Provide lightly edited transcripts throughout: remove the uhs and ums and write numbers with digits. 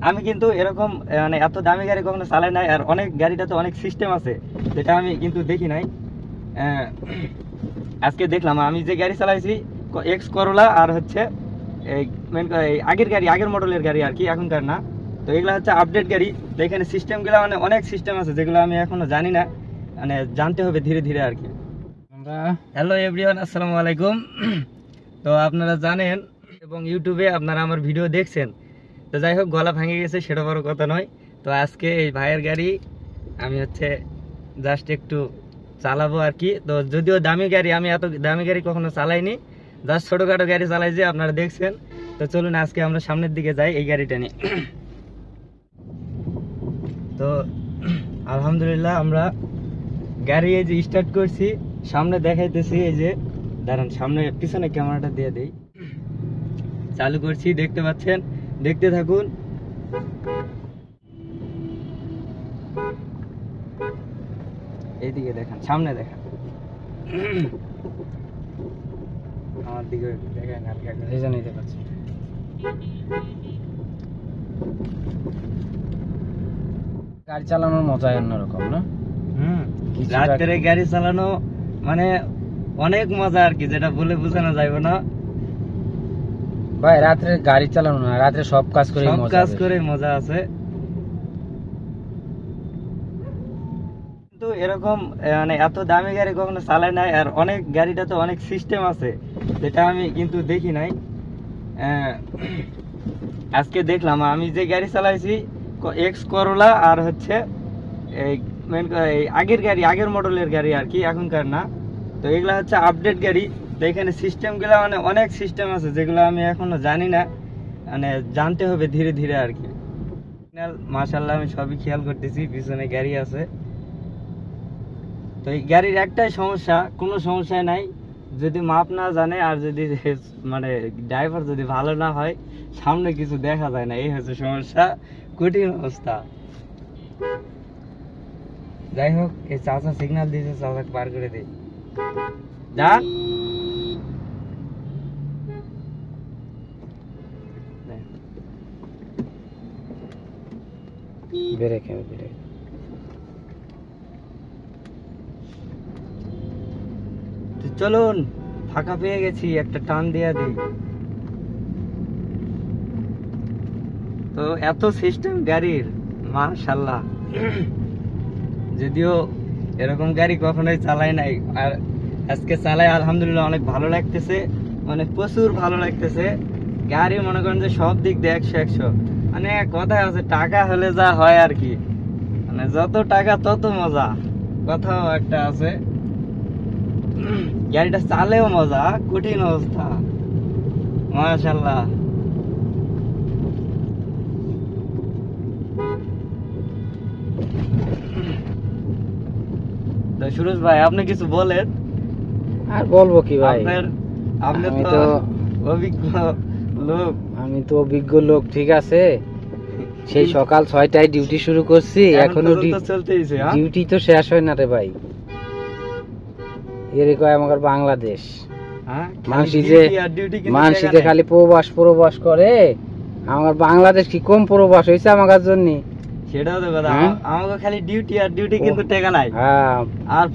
আমি কিন্তু এরকম মানে এত দামি গাড়ি কখনো চালাই নাই, আর অনেক গাড়িটাতে অনেক সিস্টেম আছে যেটা আমি কিন্তু দেখি নাই। আজকে দেখলাম। আমি যে গাড়ি চালাইছি এক্স করোলা, আর হচ্ছে এই আগের গাড়ি, আগের মডেলের গাড়ি আর কি, এখনকার না। তো এগুলো হচ্ছে আপডেট গাড়ি। তো এখানে সিস্টেমগুলো মানে অনেক সিস্টেম আছে যেগুলো আমি এখনো জানি না, মানে জানতে হবে ধীরে ধীরে আর কি। হ্যালো এভরিওয়ান, আসসালামু আলাইকুম। তো আপনারা জানেন এবং ইউটিউবে আপনারা আমার ভিডিও দেখছেন। তো যাই হোক, গলা ভেঙে গেছে সেটা বড় কথা নয়। তো আজকে এই ভাইয়ের গাড়ি আমি হচ্ছে জাস্ট একটু চালাবো আর কি। তো যদিও দামি গাড়ি, আমি এত দামি গাড়ি কখনো চালাইনি, জাস্ট ছোটোখাটো গাড়ি চালাইছি, আপনারা দেখছেন। তো চলুন আজকে আমরা সামনের দিকে যাই এই গাড়িটা নিয়ে। তো আলহামদুলিল্লাহ আমরা গাড়ি এই যে স্টার্ট করছি, সামনে দেখাইতেছি। এই যে দাঁড়ান, সামনে পিছনে ক্যামেরাটা দিয়ে দেই। চালু করছি, দেখতে পাচ্ছেন, দেখতে থাকুন। এইদিকে দেখান, সামনে দেখান, আমার দিকে দেখেন, হালকা নিতে পারছি। গাড়ি চালানোর মজা অন্যরকম না? রাত্রে গাড়ি চালানো মানে অনেক মজা আর কি, যেটা বলে বোঝানো যাবে না ভাই। রাত্রে গাড়ি চালানো না, রাত্রে সব কাজ করে মজা আছে। কিন্তু এরকম মানে এত দামি গাড়ি কখনো চালাই নাই, আর অনেক গাড়িটাতে অনেক সিস্টেম আছে যেটা আমি কিন্তু দেখি নাই। আজকে দেখলাম। আমি যে গাড়ি চালাইছি এক্স করোলা, আর হচ্ছে এই আগের গাড়ি, আগের মডেলের গাড়ি আর কি, এখনকার না। তো এগুলা হচ্ছে আপডেট গাড়ি। তো এখানে সিস্টেমগুলো মানে অনেক সিস্টেম আছে যেগুলো আমি এখনো জানি না, মানে জানতে হবে ধীরে ধীরে আর কি। মাশাআল্লাহ আমি সবই খেয়াল করতেছি, পিছনে গাড়ি আছে। তো এই গাড়ির একটাই সমস্যা, কোনো সমস্যা নাই, যদি মাপ না জানে আর যদি মানে ড্রাইভার যদি ভালো না হয়, সামনে কিছু দেখা যায় না, এই হচ্ছে সমস্যা, কঠিন অবস্থা। যাই হোক, এই চাচা সিগন্যাল দিয়েছে, চাচাকে পার করে দিই। যা চলুন, ফাঁকা পেয়ে গেছি, একটা টান দিয়ে দিই। তো এত সিস্টেম গাড়ির, মাশাআল্লাহ। যদিও এরকম গাড়ি কখনোই চালাই নাই, আর আজকে চালাই আলহামদুলিল্লাহ অনেক ভালো লাগতেছে, মানে প্রচুর ভালো লাগতেছে। গাড়ি মনে করেন যে সব দিক দিয়ে 100-100, মানে কথায় আছে টাকা হলে যা হয় আর কি, মানে যত টাকা তত মজা, কথাও একটা আছে। গাড়িটা চালেও মজা, কঠিন অবস্থা, মাশাআল্লাহ। সুরজ ভাই, আপনি কিছু বলেন। আর বলবো কি ভাই, আপনি তো অভিজ্ঞ লোক। আমি তো অভিজ্ঞ লোক, ঠিক আছে। সেই সকাল 6টায় ডিউটি শুরু করছি, এখনো ডিউটি তো শেষ হয় না রে ভাই। এরকম আমার বাংলাদেশ, মানসিতে খালি প্রবাস করে, আমার বাংলাদেশ কি কম প্রবাস হয়েছে আমার জন্য? সেটাও তো কথা, আমাকে খালি ডিউটি আর ডিউটি, কিন্তু টাকা নাই। আর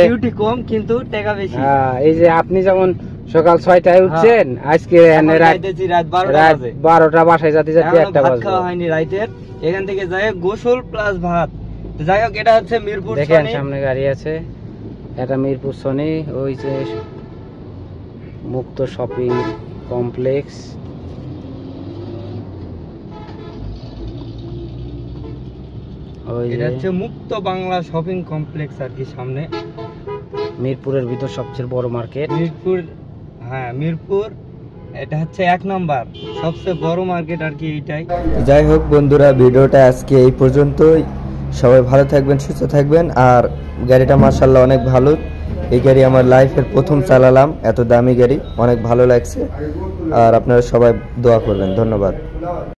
ডিউটি কম কিন্তু টাকা বেশি। এই যে আপনি যেমন সকাল 6টায় উঠছেন, আজকে রাত 12টা, বাসায় যেতে যেতে 1টা বাজে, খাওয়া হয়নি রাতের। এখান থেকে যাই গোসল প্লাস ভাত। যাই হোক, এটা হচ্ছে মিরপুর। দেখেন সামনে গাড়ি আছে, এটা মিরপুর সনি, ওই যে মুক্ত শপিং কমপ্লেক্স। এটা হচ্ছে মুক্ত বাংলা শপিং কমপ্লেক্স আর কি, সামনে মিরপুরের ভিতর সবচেয়ে বড় মার্কেট মিরপুর। হ্যাঁ, মিরপুর এটা হচ্ছে 1 নম্বর সবচেয়ে বড় মার্কেট আর কি, এইটাই। যাই হোক বন্ধুরা, ভিডিওটা আজকে এই পর্যন্তই। সবাই ভালো থাকবেন, সুস্থ থাকবেন। আর গাড়িটা মাশাআল্লাহ অনেক ভালো। এই গাড়ি আমার লাইফের প্রথম চালালাম, এত দামি গাড়ি, অনেক ভালো লাগছে। আর আপনারা সবাই দোয়া করবেন। ধন্যবাদ।